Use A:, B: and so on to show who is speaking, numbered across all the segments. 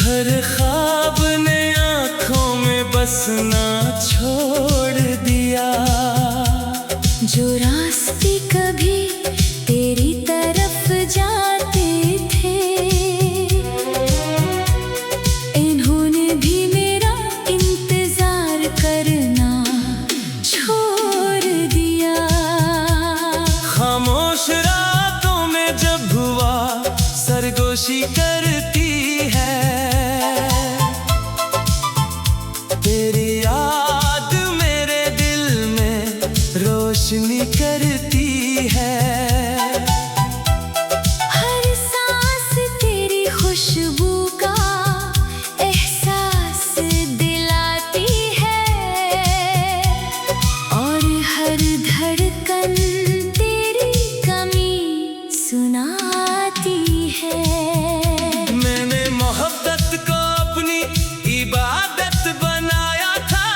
A: हर ख्वाब ने आँखों में बसना छोड़ दिया।
B: जो रास्ते कभी तेरी तरफ जाते थे, इन्होंने भी मेरा इंतजार करना छोड़ दिया।
A: खामोश रातों में जब हुआ सरगोशी करती है, तेरी याद मेरे दिल में रोशनी करती है।
B: हर सांस तेरी खुशबू का एहसास दिलाती है, और हर धड़कन तेरी कमी सुनाती है।
A: मैंने मोहब्बत को अपनी इबादत बनाया था,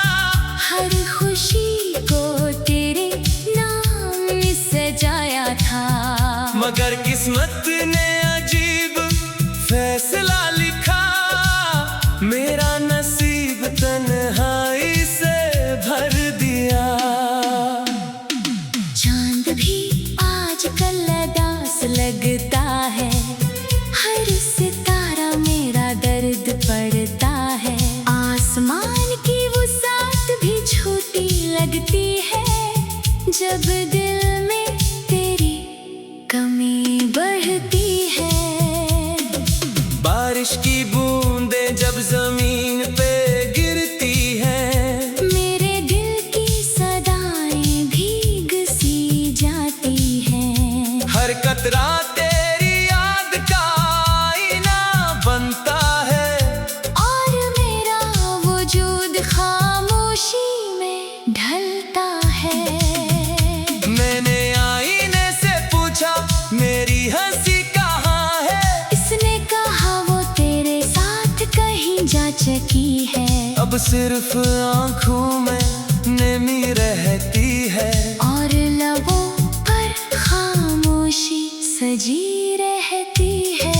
B: हर खुशी को तेरे नाम में सजाया था।
A: मगर किस्मत ने अजीब फैसला लिखा, मेरा नसीब तन्हाई से भर दिया।
B: चांद भी आजकल उदास लगता है, हर सितारा मेरा दर्द पड़ता है। आसमान की वो साथ भी छोटी लगती है, जब दिल में तेरी कमी बढ़ती है।
A: बारिश की बूंदें जब जमीन पे गिरती हैं,
B: मेरे दिल की सदाएं भीग सी जाती हैं।
A: हर कतरा तेरी याद का आईना बनता है,
B: और मेरा वजूद खामोशी में ढलता है।
A: मैंने आईने से पूछा मेरी हंसी कहाँ है,
B: इसने कहा वो तेरे साथ कहीं जा चुकी है।
A: अब सिर्फ आँखों में नमी रहती है,
B: और लबों पर खामोशी सजी रहती है।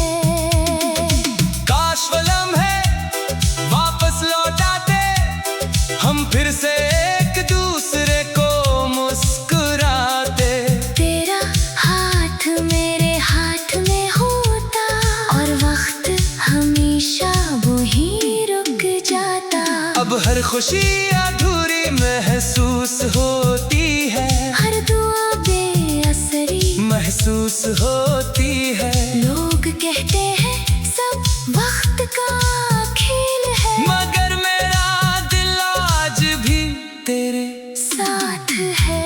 A: काश वो लम्हे वापस लौटाते, हम फिर से एक दूसरे को मुस्कुराते।
B: तेरा हाथ मेरे हाथ में होता, और वक्त हमेशा वहीं रुक जाता।
A: अब हर खुशी अधूरी महसूस होती है,
B: हर दुआ बेअसरी
A: महसूस होती है।
B: लोग कहते हैं सब वक्त का खेल है,
A: मगर मेरा दिल आज भी तेरे
B: साथ है।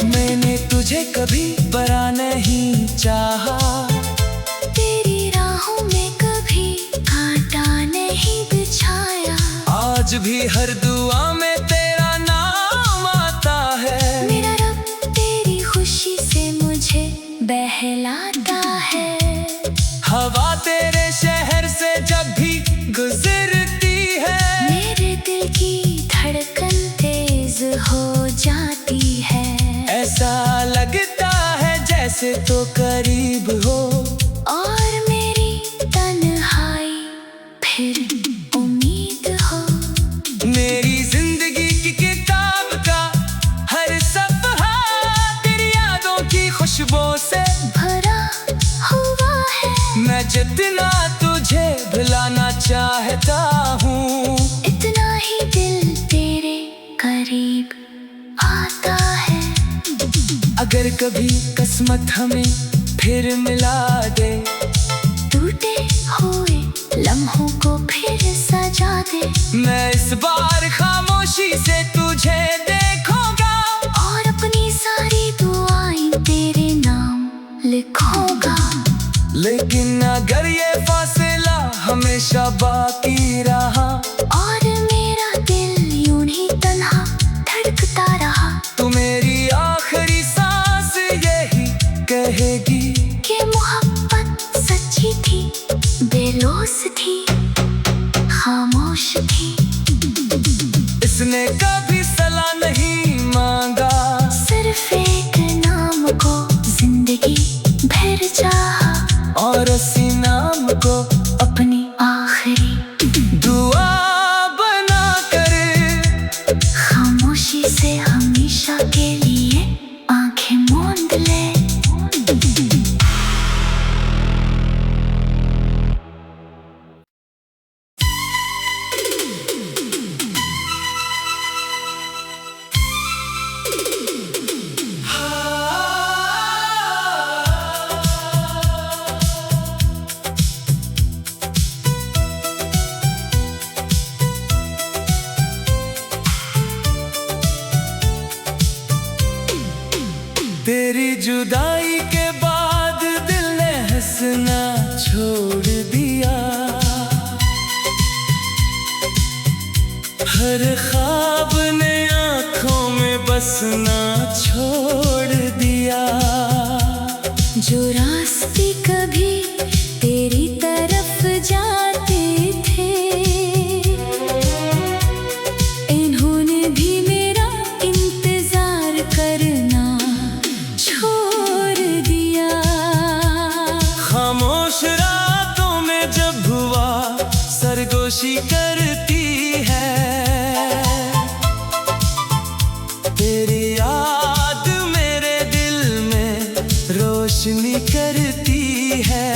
A: मैंने तुझे कभी बरा नहीं चाहा,
B: तेरी राहों में कभी कांटा नहीं बिछाया।
A: आज भी हर दुआ में तेरा नाम आता है।
B: मेरा रब तेरी खुशी से मुझे बहलाता है।
A: हवा तेरे शहर से जब भी गुजरती है,
B: मेरे दिल की धड़कन तेज हो जाती है।
A: ऐसा लगता है जैसे तो करीब हो,
B: और मेरी तन्हाई फिर उम्मीद हो।
A: मेरी जिंदगी की किताब का हर सफ़हा तेरी यादों की खुशबू से
B: भरा हुआ है।
A: मैं जितना तुझे भुलाना चाहता हूँ,
B: इतना ही दिल तेरे करीब आता है।
A: अगर कभी किस्मत हमें फिर मिला दे,
B: टूटे हुए लम्हों को फिर सजा दे।
A: मैं इस बार खामोशी से तुझे देखूंगा,
B: और अपनी सारी दुआएं तेरे नाम लिखूंगा।
A: लेकिन अगर ये फासला हमेशा बाकी रहा,
B: और मेरा दिल यूं ही तन्हा धड़कता रहा,
A: तो मेरी आखिरी सांस यही कहेगी
B: कि मोहब्बत सच्ची थी, बेलौस थी, खामोश थी।
A: इसने कभी सलाह नहीं मांगा,
B: सिर्फ एक नाम को जिंदगी भर चाहा,
A: और उसी नाम को
B: अपनी आँख
A: हंसना छोड़ दिया, हर ख्वाब ने आँखों में बसना छोड़ दिया।
B: जो रास्ते कभी तेरी तरफ जाते थे, इन्होंने भी मेरा इंतजार करना छोड़ दिया।
A: खामोश रातों में जब हुआ सरगोशी करती है, तेरी याद मेरे दिल में रोशनी करती है।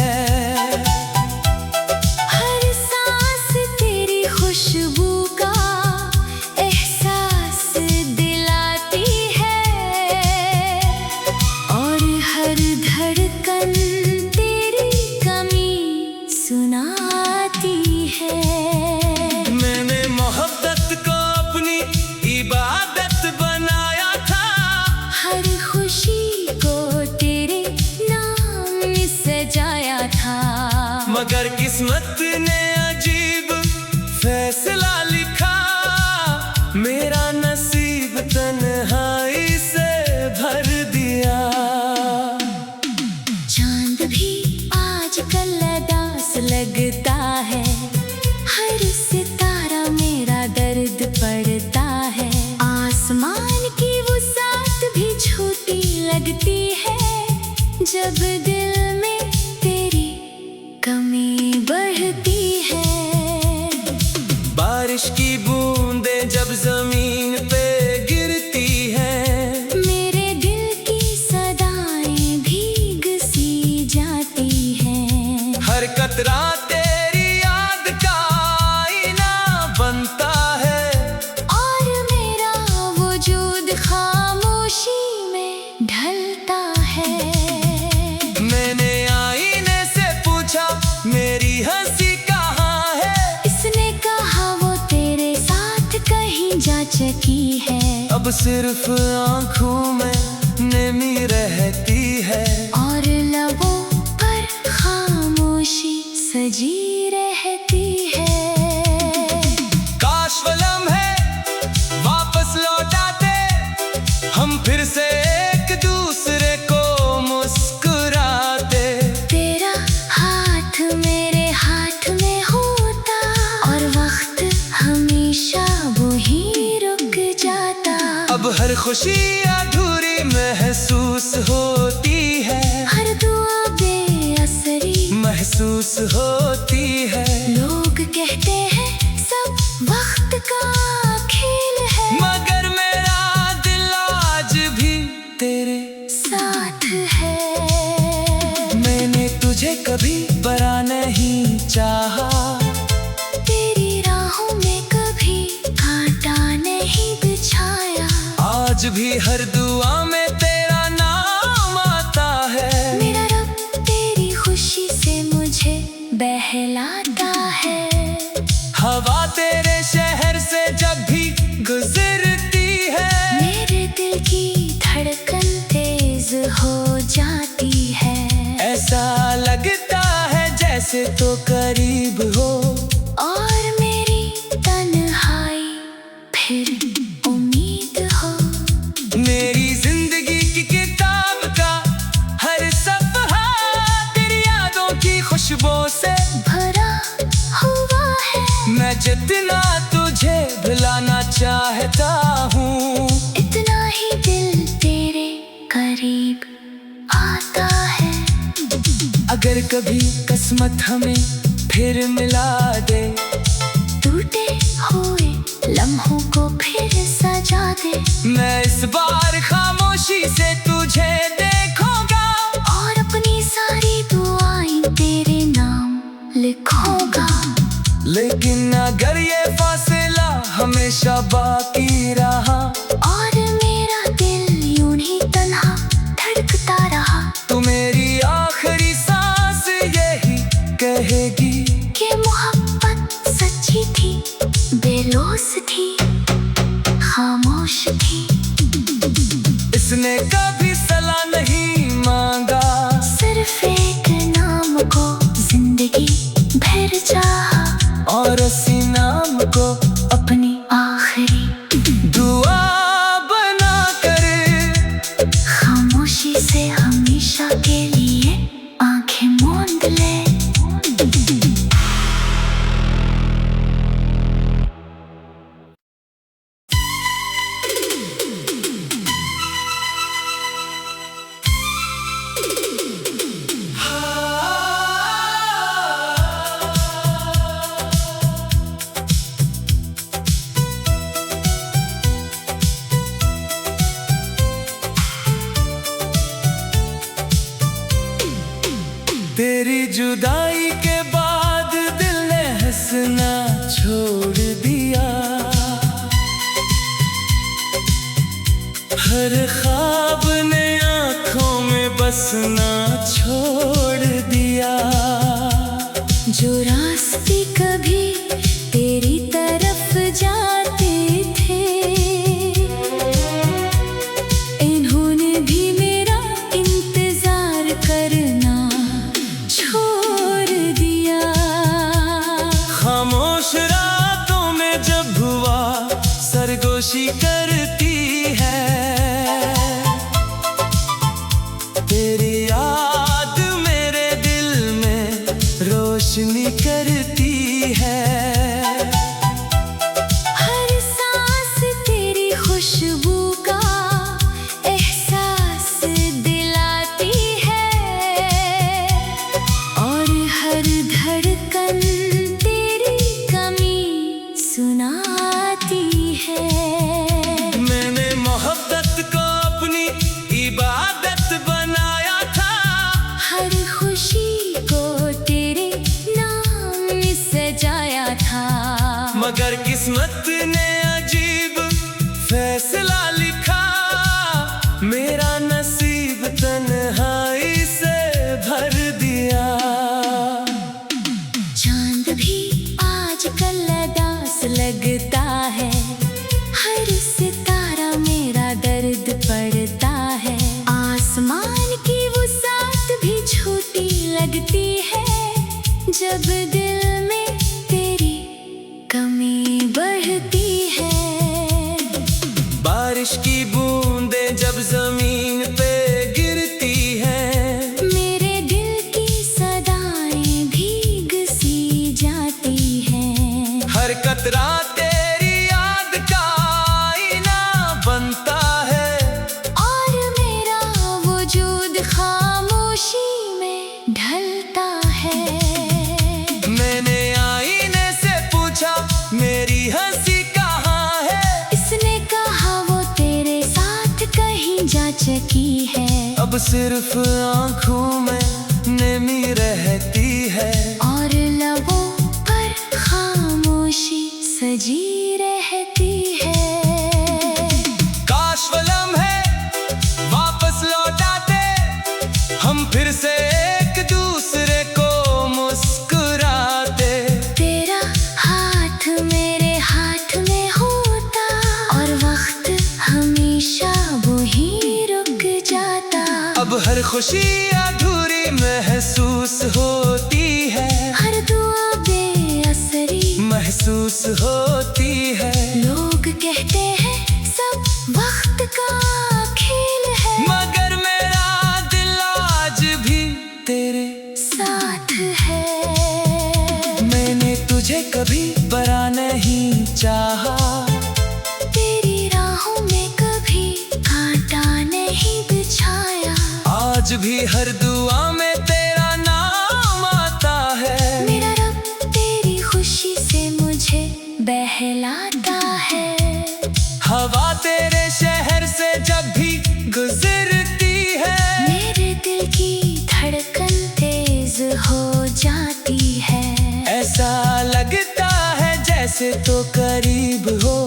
B: हर सांस तेरी खुशबू का एहसास दिलाती है, और हर धड़कन तेरी कमी सुनाती है।
A: मैंने मोहब्बत को अपनी इबादत बनाया था,
B: हर खुशी को तेरे नाम सजाया था।
A: मगर किस्मत ने अजीब फैसला लिखा, मेरा नसीब तन्हाई से भर दिया।
B: चांद भी आजकल उदास लगता है, हर सितारा मेरा दर्द पड़ता है। आसमान की वुसात भी छोटी लगती है, जब दिल में तेरी कमी बढ़ती है।
A: बारिश की बूंदें जब जमीन पे गिरती हैं,
B: मेरे दिल की सदाएं भीग सी जाती हैं।
A: हर कतरा तेरी याद का आईना बनता है,
B: और मेरा वजूद खामोशी में ढलता है।
A: मैंने आईने से पूछा मेरी हंसी कहाँ है,
B: इसने कहा वो तेरे साथ कहीं जा चुकी है।
A: अब सिर्फ आँखों में नमी रहती है,
B: और लबों पर खामोशी सजी रहती है।
A: काश वो लम्हे वापस लौटाते, हम फिर से एक दूसरे को मुस्कुराते।
B: तेरा हाथ मेरे हाथ में होता, और वक्त हमेशा वही रुक जाता।
A: अब हर खुशी अधूरी महसूस होती है,
B: हर दुआ बेअसरी
A: महसूस होती है।
B: लोग कहते हैं सब वक्त का खेल है,
A: मगर मेरा दिल आज भी तेरे
B: साथ है।
A: मैंने तुझे कभी बरा नहीं चाहा,
B: तेरी राहों में कभी कांटा नहीं बिछाया।
A: आज भी हर दुआ में तेरा नाम आता है।
B: मेरा रब तेरी खुशी से मुझे बहलाता है।
A: हवा तेरे शहर से जब भी गुजरती है,
B: मेरे दिल की धड़कन तेज हो जाती है।
A: ऐसा लगता है जैसे तो करीब हो,
B: और मेरी तन्हाई फिर उम्मीद हो।
A: मेरी जिंदगी की किताब का हर सफ़हा तेरी यादों की खुशबू से
B: भरा हुआ है।
A: मैं जितना तुझे भुलाना चाहता हूँ,
B: इतना ही दिल तेरे करीब आता है।
A: अगर कभी किस्मत हमें फिर मिला दे,
B: टूटे हुए लम्हों को फिर सजा दे।
A: मैं इस बार खामोशी से तुझे देखूंगा,
B: और अपनी सारी दुआएं तेरे नाम लिखूंगा।
A: लेकिन अगर ये फासला हमेशा बाकी रहा,
B: और मेरा दिल यूं ही तन्हा धड़कता रहा,
A: तो मेरी आखिरी सांस यही कहेगी
B: कि मोहब्बत सच्ची थी, बेलौस थी, खामोश थी।
A: इसने कभी सलाह नहीं मांगा,
B: सिर्फ एक नाम
A: तेरी जुदाई के बाद दिल ने हंसना छोड़ दिया, हर ख्वाब ने आँखों में बसना छोड़ दिया।
B: जो रास्ते कभी तेरी तरफ जाते थे, इन्होंने भी मेरा इंतजार करना छोड़ दिया।
A: खामोश रातों में जब हुआ सरगोशी करती है, तेरी याद मेरे दिल में रोशनी करती है।
B: हर सांस तेरी खुशबू का एहसास दिलाती है, और हर धड़कन तेरी कमी सुनाती है।
A: मैंने मोहब्बत को अपनी इबादत बनाया था,
B: हर खुशी को तेरे नाम सजाया था।
A: मगर किस्मत ने अजीब फैसला लिखा, मेरा नसीब तन्हाई से भर दिया।
B: चांद भी आजकल उदास लगता है, हर सितारा मेरा दर्द पड़ता है। आसमान की वो साथ भी छोटी लगती है, जब दिल में तेरी कमी बढ़ती है।
A: बारिश की बूंदें जब जमीन पे गिरती हैं,
B: मेरे दिल की सदाएं भीग सी जाती हैं।
A: हर कतरा तेरी याद का आईना बनता है,
B: और मेरा वजूद खामोशी में ढलता है।
A: मैंने आईने से पूछा मेरी हंसी कहाँ है,
B: इसने कहा वो तेरे साथ कहीं जा चुकी है।
A: अब सिर्फ आँखों में नमी रहती है,
B: और लबों पर खामोशी सजी रहती है।
A: काश वो लम्हे वापस लौटाते, हम फिर से एक दूसरे को मुस्कुराते।
B: तेरा हाथ मेरे हाथ में होता, और वक्त हमेशा वहीं रुक जाता।
A: अब हर खुशी अधूरी महसूस होती है,
B: हर दुआ बेअसरी
A: महसूस होती है।
B: लोग कहते हैं सब वक्त का खेल है,
A: मगर मेरा दिल आज भी तेरे
B: साथ है।
A: मैंने तुझे कभी बरा नहीं चाहा,
B: तेरी राहों में कभी कांटा नहीं बिछाया।
A: आज भी हर दुआ में तेरा नाम आता है।
B: मेरा रब तेरी खुशी से मुझे बहलाता है।
A: हवा तेरे शहर से जब भी गुजरती है,
B: मेरे दिल की धड़कन तेज हो जाती है।
A: ऐसा लगता है जैसे तो करीब हो,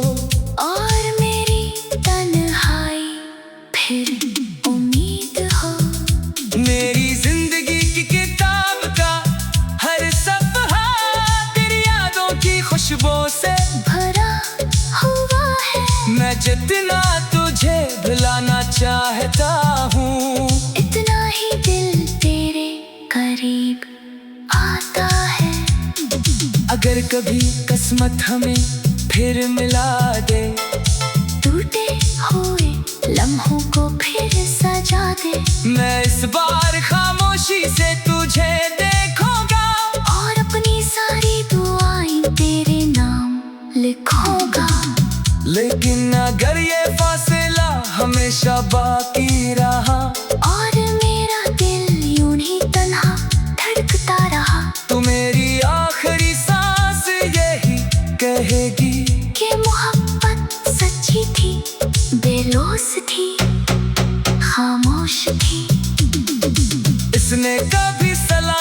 B: और मेरी तन्हाई फिर उम्मीद हो।
A: मेरी जिंदगी की किताब का हर सफ़हा तेरी यादों की खुशबू से
B: भरा हुआ है।
A: मैं जितना तुझे भुलाना चाहता हूँ,
B: इतना ही दिल तेरे करीब आता है।
A: अगर कभी किस्मत हमें फिर मिला दे,
B: टूटे हुए लम्हों को फिर सजा दे।
A: मैं इस बार खामोशी से तुझे देखूंगा,
B: और अपनी सारी दुआएं तेरे नाम लिखूंगा।
A: लेकिन अगर ये फासला हमेशा बाकी रहा,
B: और मेरा दिल यूं ही तन्हा धड़कता रहा,
A: तो मेरी आखिरी सांस यही कहेगी
B: कि मोहब्बत सच्ची थी, बेलौस थी, खामोश थी।
A: इसने कभी सलाह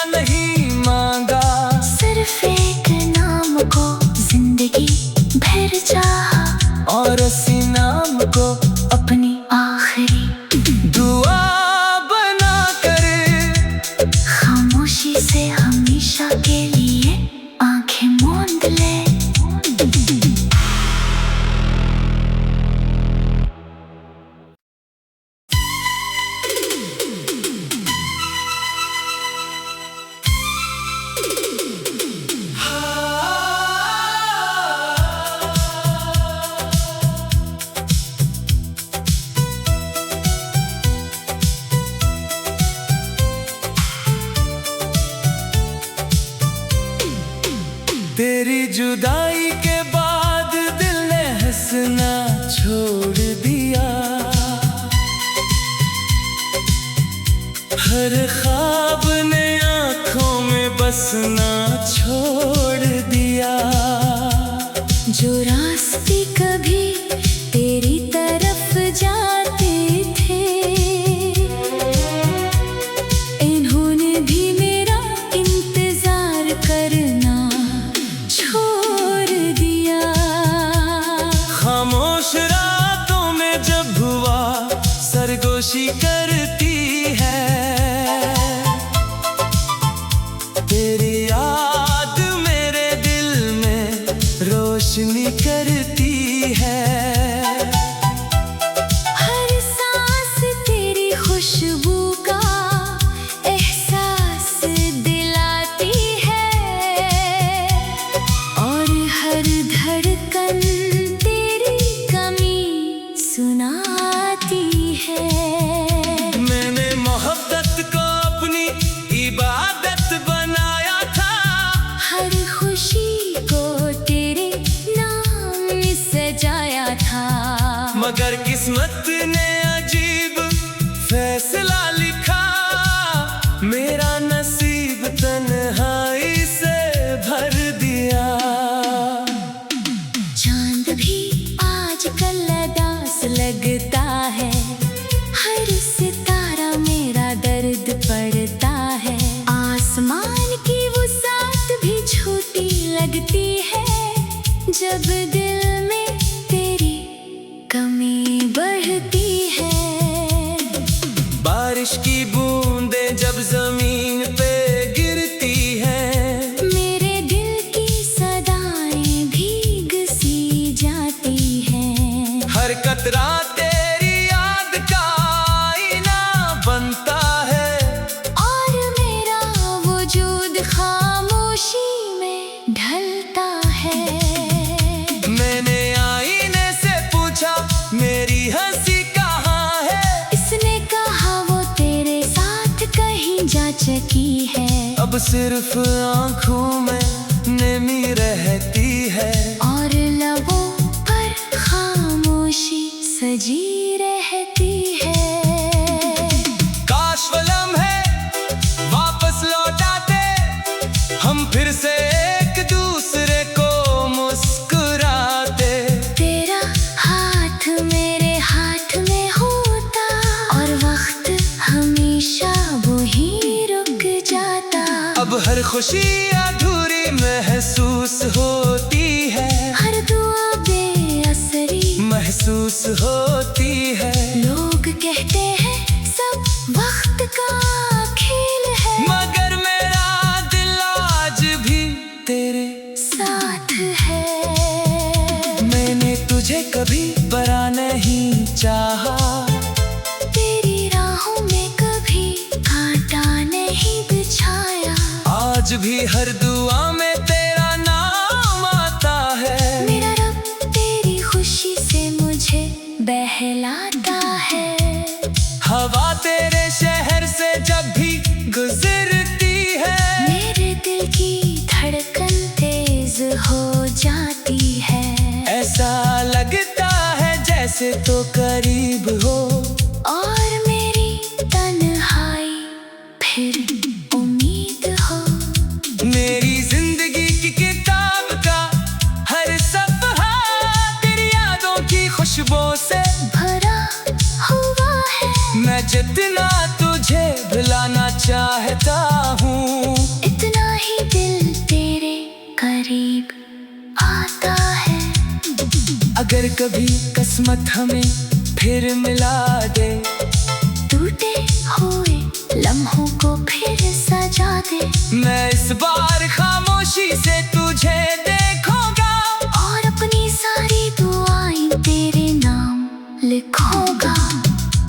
B: हमेशा के लिए आंखें मूंद ले।
A: तेरी जुदाई के बाद दिल ने हंसना छोड़ दिया, हर ख्वाब ने आंखों में बसना छोड़ दिया।
B: जो रास्ते कभी तेरी तरफ जाते थे, इन्होंने भी मेरा इंतजार करना छोड़ दिया।
A: खामोश रातों में जब हुआ सरगोशी करती है, तेरी याद मेरे दिल में रोशनी करती है।
B: हर सांस तेरी खुशबू का एहसास दिलाती है, और हर धड़कन तेरी कमी सुनाती है।
A: मैंने मोहब्बत को अपनी इबादत बनाया था,
B: हर खुशी को तेरे नाम सजाया था।
A: मगर किस्मत ने अजीब फैसला लिखा, मेरा नसीब तन्हाई से भर दिया।
B: चांद भी आजकल उदास लगता है, हर सितारा मेरा दर्द पड़ता है। आसमान की वो साथ भी झूठी लगती है, जब दिल में तेरी कमी बढ़ती है।
A: बारिश की बूंदें जब जमीन पे गिरती हैं,
B: मेरे दिल की सदाएं भीग सी जाती हैं।
A: हर कतरा तेरी याद का आईना बनता है,
B: और मेरा वजूद खामोशी में ढलता है।
A: मैंने आईने से पूछा मेरी हंसी कहाँ है,
B: इसने कहा वो तेरे साथ कहीं जा चुकी है।
A: अब सिर्फ आंखों में नमी रहती है,
B: और लबों पर खामोशी सजी रहती है।
A: काश वो लम्हे वापस लौटाते, हम फिर से एक दूसरे को मुस्कुराते।
B: तेरा हाथ मेरे हाथ में होता, और वक्त हमेशा वही रुक जाता।
A: अब हर खुशी अधूरी महसूस होती है,
B: हर दुआ बेअसरी
A: महसूस होती है।
B: लोग कहते हैं सब वक्त का खेल है,
A: मगर मेरा दिल आज भी तेरे
B: साथ है।
A: मैंने तुझे कभी बरा नहीं चाहा,
B: तेरी राहों में कभी कांटा नहीं बिछाया।
A: आज भी हर दुआ में तेरा नाम आता है।
B: मेरा रब तेरी खुशी से मुझे बहलाता है।
A: हवा तेरे शहर से जब भी गुजरती है,
B: मेरे दिल की धड़कन तेज हो जाती है।
A: ऐसा लगता है जैसे तो करीब हो,
B: और मेरी तन्हाई फिर उम्मीद हो।
A: मेरी जिंदगी की किताब का हर सफ़हा तेरी यादों की खुशबू से
B: भरा हुआ है।
A: मैं जितना तुझे भुलाना चाहता हूँ,
B: इतना ही दिल तेरे करीब आता है।
A: अगर कभी किस्मत हमें फिर मिला दे,
B: टूटे हुए लम्हों को फिर सजा दे।
A: मैं इस बार खामोशी से तुझे देखूंगा
B: और अपनी सारी दुआएं तेरे नाम लिखूंगा।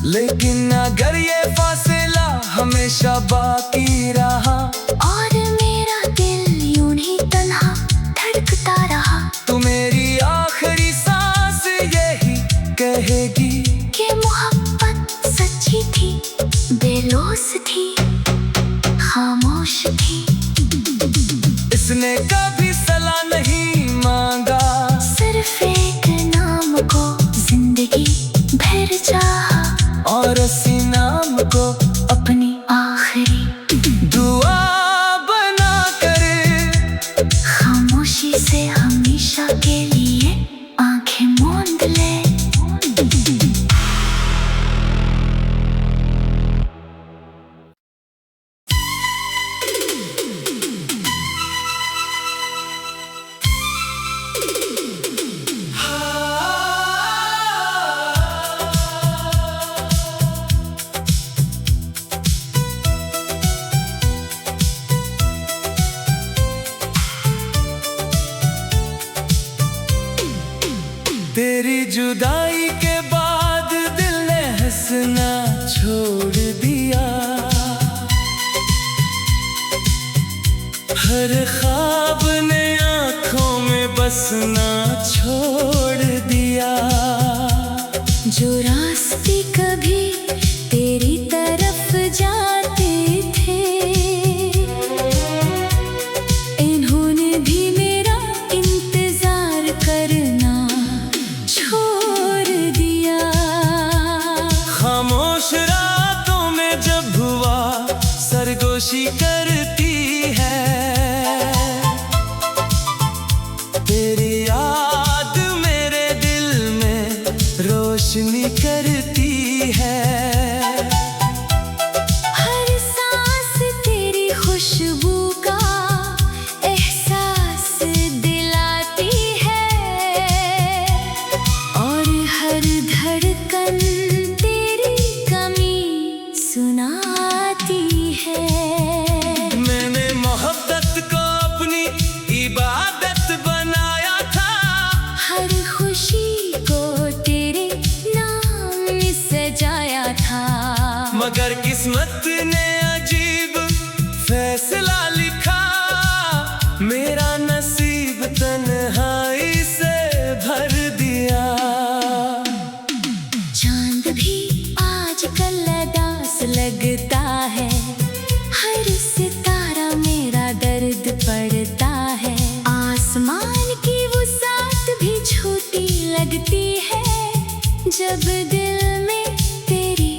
A: लेकिन अगर ये फासला हमेशा बाकी रहा
B: और मेरा दिल यूं ही तन्हा धड़कता रहा,
A: तो मेरी आखिरी सांस यही कहेगी
B: कि मोहब्बत सच्ची थी, बेलौस थी, खामोश थी।
A: इसने कभी सलाह नहीं मांगा,
B: सिर्फ एक नाम को जिंदगी भर चाहा,
A: और इसी नाम को
B: अपनी आखिरी
A: दुआ बना कर
B: खामोशी से हमेशा के लिए आंखें मूंद ले।
A: तेरी जुदाई के बाद दिल ने हंसना छोड़ दिया, हर ख्वाब ने आंखों में बसना छोड़ दिया।
B: जो रास्ते कभी तेरी तरफ जाते थे, इन्होंने भी मेरा इंतजार करना छोड़ दिया।
A: खामोश रातों में जब हुआ सरगोशी करती है, तेरी याद मेरे दिल में रोशनी करती है।
B: हर सांस तेरी खुशबू का एहसास दिलाती है, और हर धड़कन तेरी कमी सुनाती है।
A: मैंने मोहब्बत को अपनी इबादत बनाया था,
B: हर खुशी को तेरे नाम सजाया था,
A: मगर किस्मत ने अजीब फैसला लिखा, मेरा नसीब तन्हाई से भर दिया।
B: चांद भी आजकल उदास लगता है, हर सितारा मेरा दर्द पड़ता है, आसमान की वुसात भी छोटी लगती है, जब दिल में तेरी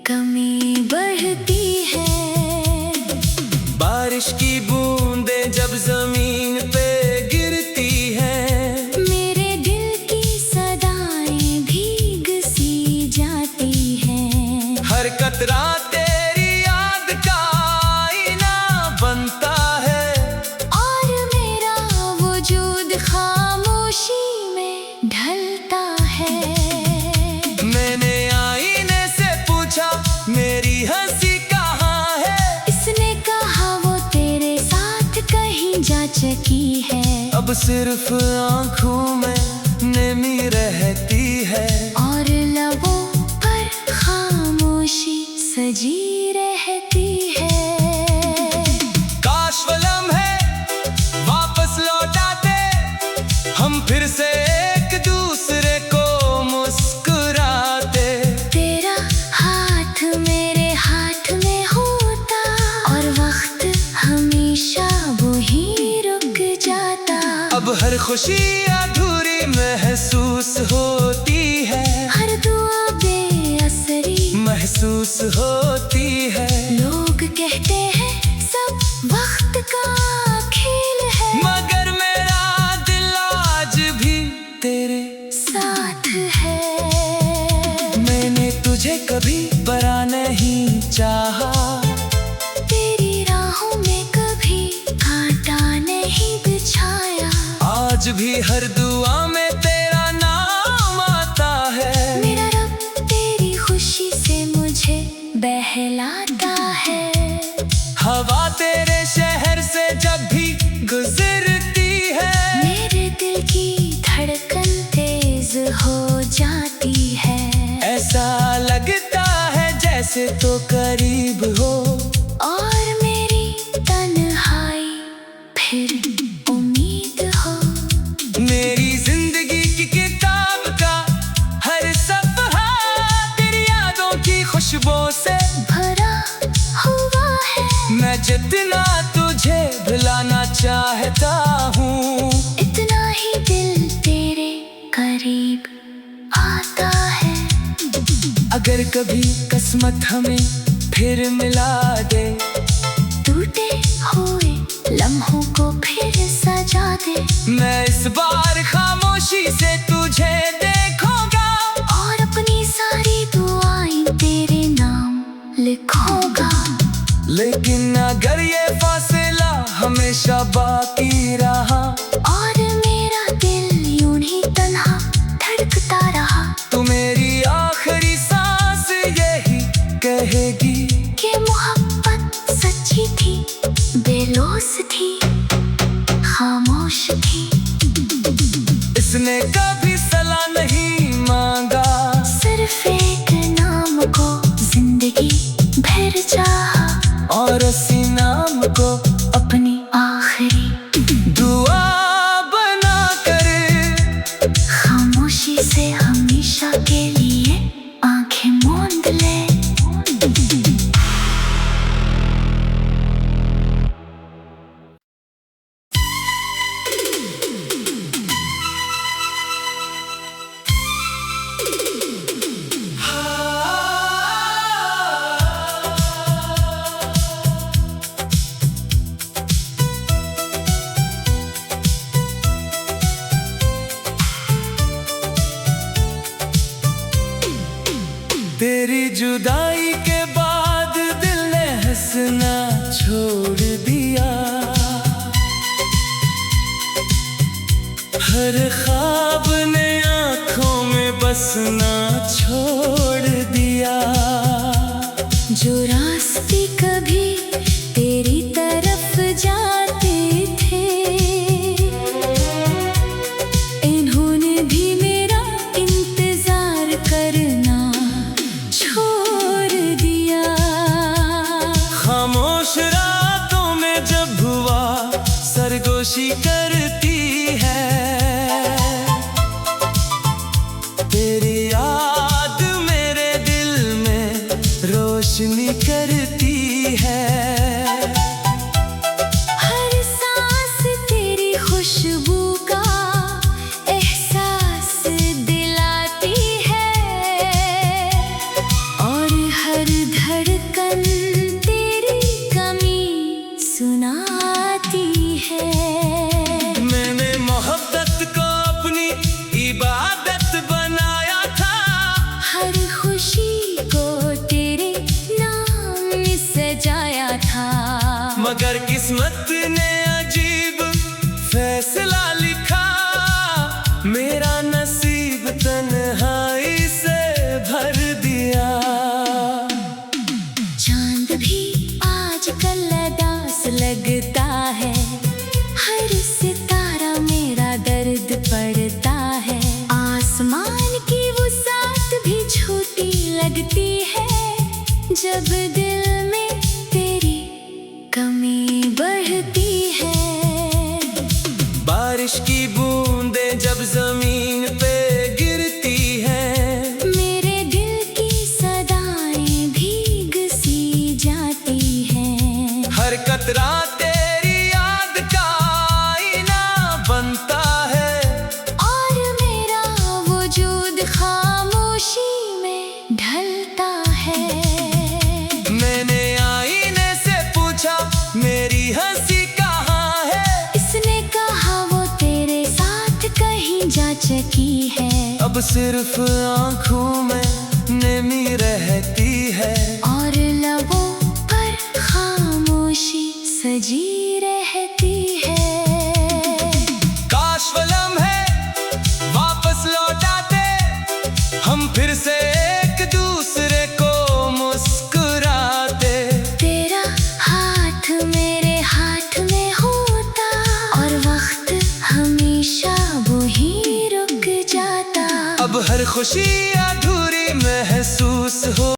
B: कमी बढ़ती है।
A: बारिश की बूंदें जब जमीन पे गिरती हैं,
B: मेरे दिल की सदाएं भीग सी जाती हैं,
A: हर कतरा तेरी याद का आईना बनता है,
B: और मेरा वजूद खामोशी में ढलता है।
A: मैंने आईने से पूछा मेरी हंसी कहाँ है,
B: इसने कहा वो तेरे साथ कहीं जा चुकी है,
A: अब सिर्फ आंखों में नमी रहती है,
B: और लबों पर खामोशी सजी रहती है।
A: काश वो लम्हे वापस लौटाते, हम फिर से एक दूसरे को मुस्कुराते,
B: तेरा हाथ मेरे हाथ में होता, और वक्त हमेशा वही रुक जाता।
A: अब हर खुशी अधूरी महसूस होती है,
B: हर दुआ बेअसरी
A: महसूस होती है,
B: लोग कहते हैं सब वक्त का खेल है,
A: मगर मेरा दिल आज भी तेरे
B: साथ है।
A: मैंने तुझे कभी बरा नहीं चाहा,
B: तेरी राहों में कभी कांटा नहीं बिछाया,
A: आज भी हर दुआ में तेरा नाम आता है।
B: मेरा रब तेरी खुशी से मुझे बहलाता है।
A: ऐसे तो करीब हो।
B: और मेरी तन्हाई फिर उम्मीद हो।
A: मेरी जिंदगी की किताब का हर सफ़हा तेरी यादों की खुशबू से
B: भरा हुआ है।
A: मैं जितना तुझे भुलाना चाहता हूँ,
B: इतना ही दिल तेरे करीब आता है।
A: अगर कभी किस्मत हमें फिर मिला दे,
B: टूटे हुए लम्हों को फिर सजा दे।
A: मैं इस बार खामोशी से तुझे देखूंगा
B: और अपनी सारी दुआएं तेरे नाम लिखूंगा।
A: लेकिन अगर ये फासला हमेशा बाकी रहा
B: और मेरा दिल यूं ही तन्हा धड़कता रहा,
A: तो मेरी आखिरी सांस यही कहेगी
B: कि मोहब्बत सच्ची थी, बेलौस थी, खामोश थी।
A: इसने कभी सलाह नहीं मांगा,
B: सिर्फ एक नाम को जिंदगी भर चाहा,
A: और उसी नाम को
B: अपनी आखिरी
A: दुआ बना कर
B: खामोशी से हमेशा के लिए आंखें मूंद ले।
A: तेरी जुदाई के बाद दिल ने हंसना छोड़ दिया, हर ख्वाब ने आँखों में बसना छोड़ दिया।
B: जो रास्ते कभी तेरी तरफ जाते थे, इन्होंने भी मेरा इंतजार करना छोड़ दिया।
A: खामोश रातों में जब हुआ सरगोशी करती है, तेरी याद मेरे दिल में रोशनी करती है।
B: हर सांस तेरी खुशबू का एहसास दिलाती है, और हर धड़कन तेरी कमी सुनाती है।
A: मैंने मोहब्बत को अपनी इबादत बनाया था,
B: हर खुशी को तेरे नाम सजाया था,
A: मगर किस्मत ने अजीब फैसला लिखा। मेरा नसीब तन्हाई से भर दिया।
B: चांद भी आजकल उदास लगता है, हर सितारा मेरा दर्द पड़ता है। आसमान की वुसात भी छोटी लगती है, जब दिल में तेरी कमी बढ़ती है।
A: बारिश की बूंदें जब जमीन पे गिरती हैं,
B: मेरे दिल की सदाएं भीग सी जाती हैं।
A: हर कतरा तेरी याद का आईना बनता है,
B: और मेरा वजूद खामोशी में ढलता है।
A: मैंने आईने से पूछा मेरी हंसी कहाँ है,
B: इसने कहा वो तेरे साथ कहीं जा चुकी है।
A: अब सिर्फ आँखों में नमी रहती है,
B: और लबों पर खामोशी सजी रहती है।
A: काश वो लम्हे वापस लौटाते, हम फिर से एक दूसरे को मुस्कुराते।
B: तेरा हाथ मेरे हाथ में होता, और वक्त हमेशा वही रुक जाता।
A: अब हर खुशी अधूरी महसूस हो।